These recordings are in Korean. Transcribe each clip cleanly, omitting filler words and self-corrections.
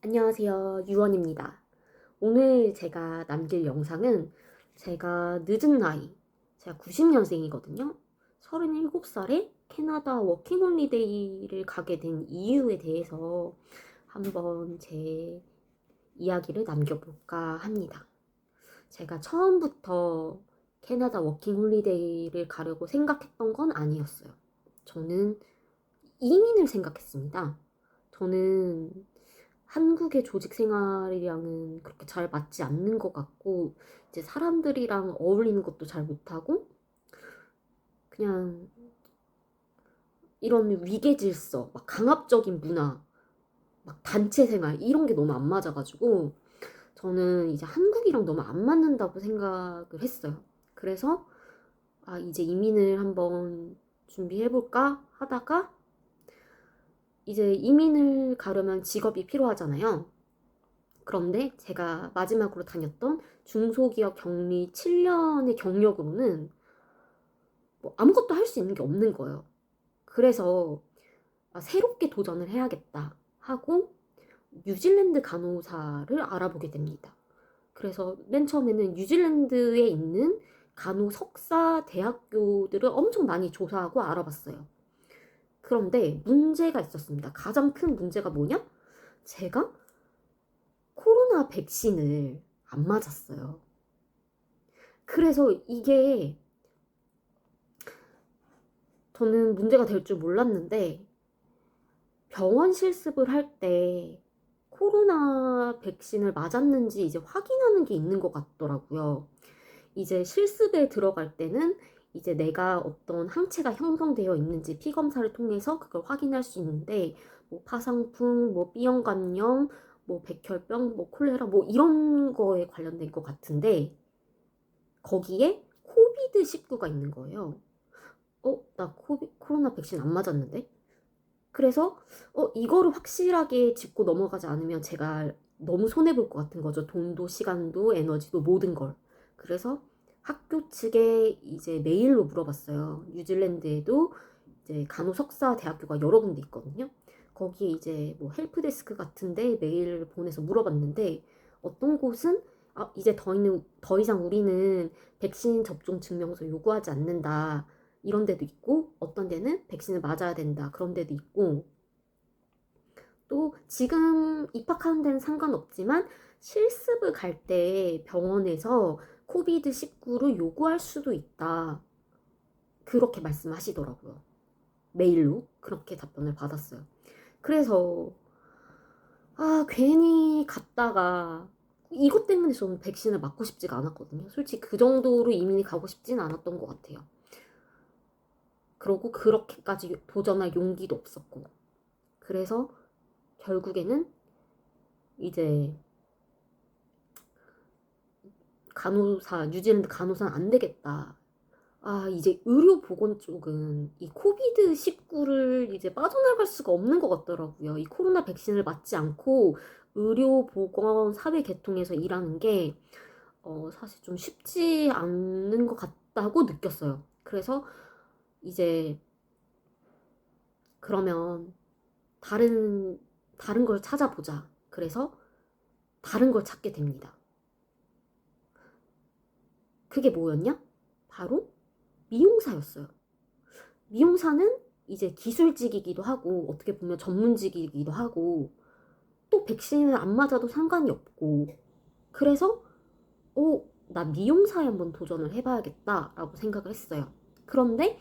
안녕하세요. 유원입니다. 오늘 제가 남길 영상은 제가 늦은 나이, 제가 90년생이거든요. 37살에 캐나다 워킹홀리데이를 가게 된 이유에 대해서 한번 제 이야기를 남겨볼까 합니다. 제가 처음부터 캐나다 워킹홀리데이를 가려고 생각했던 건 아니었어요. 저는 이민을 생각했습니다. 저는 한국의 조직 생활이랑은 그렇게 잘 맞지 않는 것 같고, 이제 사람들이랑 어울리는 것도 잘 못하고, 그냥 이런 위계 질서, 막 강압적인 문화, 막 단체 생활, 이런 게 너무 안 맞아가지고, 저는 이제 한국이랑 너무 안 맞는다고 생각을 했어요. 그래서, 이제 이민을 한번 준비해볼까 하다가, 이제 이민을 가려면 직업이 필요하잖아요. 그런데 제가 마지막으로 다녔던 중소기업 격리 7년의 경력으로는 뭐 아무것도 할 수 있는 게 없는 거예요. 그래서 새롭게 도전을 해야겠다 하고 뉴질랜드 간호사를 알아보게 됩니다. 그래서 맨 처음에는 뉴질랜드에 있는 간호 석사 대학교들을 엄청 많이 조사하고 알아봤어요. 그런데 문제가 있었습니다. 가장 큰 문제가 뭐냐? 제가 코로나 백신을 안 맞았어요. 그래서 이게 저는 문제가 될 줄 몰랐는데 병원 실습을 할 때 코로나 백신을 맞았는지 이제 확인하는 게 있는 것 같더라고요. 이제 실습에 들어갈 때는 이제 내가 어떤 항체가 형성되어 있는지 피 검사를 통해서 그걸 확인할 수 있는데 뭐 파상풍, 뭐 B형 감염, 뭐 백혈병, 뭐 콜레라 뭐 이런 거에 관련된 것 같은데 거기에 코비드19가 있는 거예요. 나 코로나 백신 안 맞았는데? 그래서, 이거를 확실하게 짚고 넘어가지 않으면 제가 너무 손해볼 것 같은 거죠. 돈도, 시간도, 에너지도, 모든 걸. 그래서 학교 측에 이제 메일로 물어봤어요. 뉴질랜드에도 이제 간호석사 대학교가 여러 군데 있거든요. 거기에 이제 뭐 헬프데스크 같은데 메일을 보내서 물어봤는데 어떤 곳은 이제 더 이상 우리는 백신 접종 증명서 요구하지 않는다. 이런 데도 있고 어떤 데는 백신을 맞아야 된다. 그런 데도 있고 또 지금 입학하는 데는 상관없지만 실습을 갈 때 병원에서 코비드19를 요구할 수도 있다. 그렇게 말씀하시더라고요. 메일로 그렇게 답변을 받았어요. 그래서 괜히 갔다가 이것 때문에 저는 백신을 맞고 싶지가 않았거든요. 솔직히 그 정도로 이민이 가고 싶지는 않았던 것 같아요. 그러고 그렇게까지 도전할 용기도 없었고. 그래서 결국에는 이제 뉴질랜드 간호사는 안 되겠다. 이제 의료보건 쪽은 이 코비드19를 이제 빠져나갈 수가 없는 것 같더라고요. 이 코로나 백신을 맞지 않고 의료보건 사회계통에서 일하는 게 사실 좀 쉽지 않는 것 같다고 느꼈어요. 그래서 이제 그러면 다른, 다른 걸 찾아보자. 그래서 다른 걸 찾게 됩니다. 그게 뭐였냐? 바로 미용사였어요. 미용사는 이제 기술직이기도 하고 어떻게 보면 전문직이기도 하고 또 백신을 안 맞아도 상관이 없고 그래서 나 미용사에 한번 도전을 해봐야겠다라고 생각을 했어요. 그런데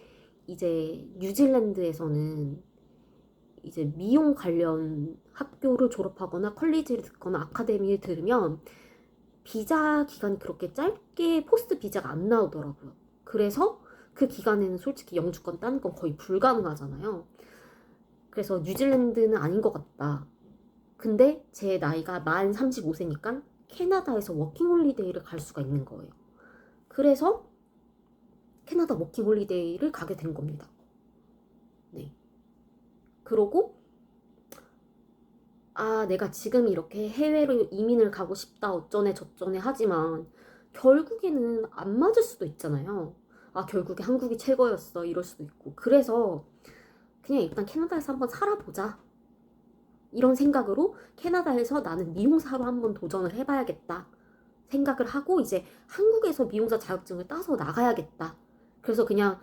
이제 뉴질랜드에서는 이제 미용 관련 학교를 졸업하거나 컬리지를 듣거나 아카데미를 들으면 비자 기간이 그렇게 짧게 포스트 비자가 안 나오더라고요. 그래서 그 기간에는 솔직히 영주권 따는 건 거의 불가능하잖아요. 그래서 뉴질랜드는 아닌 것 같다. 근데 제 나이가 만 35세니까 캐나다에서 워킹홀리데이를 갈 수가 있는 거예요. 그래서 캐나다 워킹홀리데이를 가게 된 겁니다. 네. 그러고 내가 지금 이렇게 해외로 이민을 가고 싶다 어쩌네 저쩌네 하지만 결국에는 안 맞을 수도 있잖아요. 결국에 한국이 최고였어 이럴 수도 있고 그래서 그냥 일단 캐나다에서 한번 살아보자 이런 생각으로 캐나다에서 나는 미용사로 한번 도전을 해봐야겠다 생각을 하고 이제 한국에서 미용사 자격증을 따서 나가야겠다. 그래서 그냥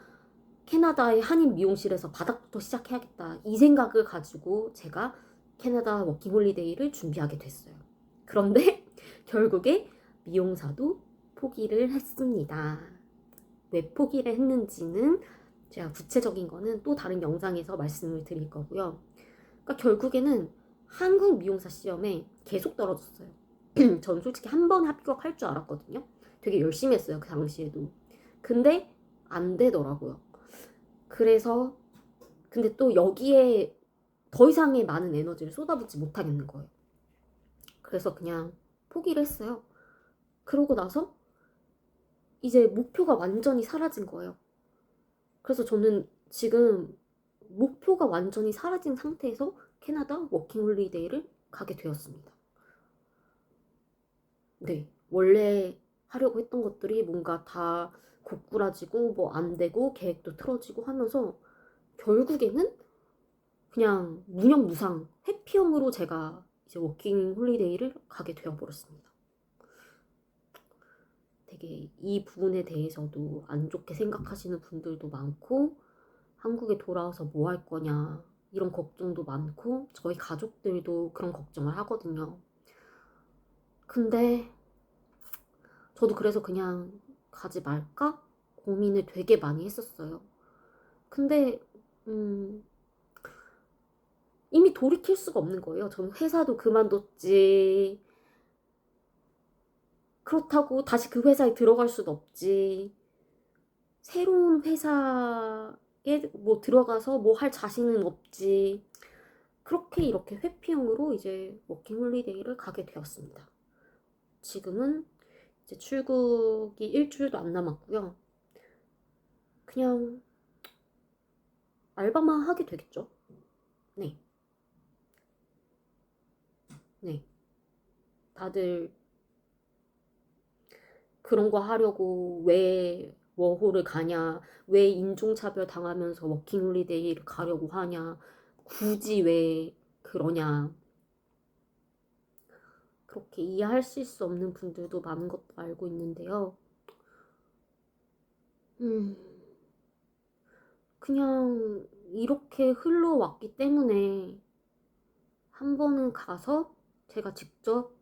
캐나다의 한인 미용실에서 바닥부터 시작해야겠다. 이 생각을 가지고 제가 캐나다 워킹홀리데이를 준비하게 됐어요. 그런데 결국에 미용사도 포기를 했습니다. 왜 포기를 했는지는 제가 구체적인 거는 또 다른 영상에서 말씀을 드릴 거고요. 그러니까 결국에는 한국 미용사 시험에 계속 떨어졌어요. 전 솔직히 한 번에 합격할 줄 알았거든요. 되게 열심히 했어요, 그 당시에도. 근데 안 되더라고요. 그래서 근데 또 여기에 더 이상의 많은 에너지를 쏟아붓지 못하겠는 거예요. 그래서 그냥 포기를 했어요. 그러고 나서 이제 목표가 완전히 사라진 거예요. 그래서 저는 지금 목표가 완전히 사라진 상태에서 캐나다 워킹홀리데이를 가게 되었습니다. 네, 원래 하려고 했던 것들이 뭔가 다 고꾸라지고 뭐 안 되고 계획도 틀어지고 하면서 결국에는 그냥 무념무상 회피형으로 제가 이제 워킹 홀리데이를 가게 되어버렸습니다. 되게 이 부분에 대해서도 안 좋게 생각하시는 분들도 많고 한국에 돌아와서 뭐 할 거냐 이런 걱정도 많고 저희 가족들도 그런 걱정을 하거든요. 근데 저도 그래서 그냥 가지 말까 고민을 되게 많이 했었어요. 근데 이미 돌이킬 수가 없는 거예요. 저는 회사도 그만뒀지. 그렇다고 다시 그 회사에 들어갈 수도 없지. 새로운 회사에 뭐 들어가서 뭐 할 자신은 없지. 그렇게 이렇게 회피형으로 이제 워킹홀리데이를 가게 되었습니다. 지금은 이제 출국이 일주일도 안 남았고요. 그냥 알바만 하게 되겠죠. 네. 네. 다들 그런 거 하려고 왜 워홀을 가냐, 왜 인종차별 당하면서 워킹홀리데이를 가려고 하냐, 굳이 왜 그러냐. 그렇게 이해하실 수 없는 분들도 많은 것도 알고 있는데요. 음, 그냥 이렇게 흘러왔기 때문에 한 번은 가서 제가 직접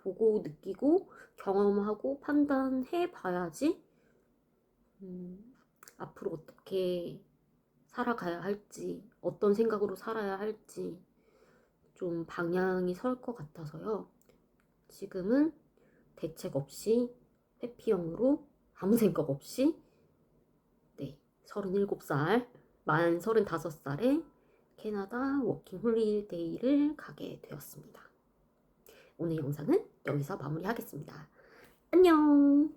보고 느끼고 경험하고 판단해 봐야지 앞으로 어떻게 살아가야 할지, 어떤 생각으로 살아야 할지 좀 방향이 설 것 같아서요. 지금은 대책 없이 회피형으로 아무 생각 없이 네, 37살, 만 35살에 캐나다 워킹 홀리데이를 가게 되었습니다. 오늘 영상은 여기서 마무리하겠습니다. 안녕!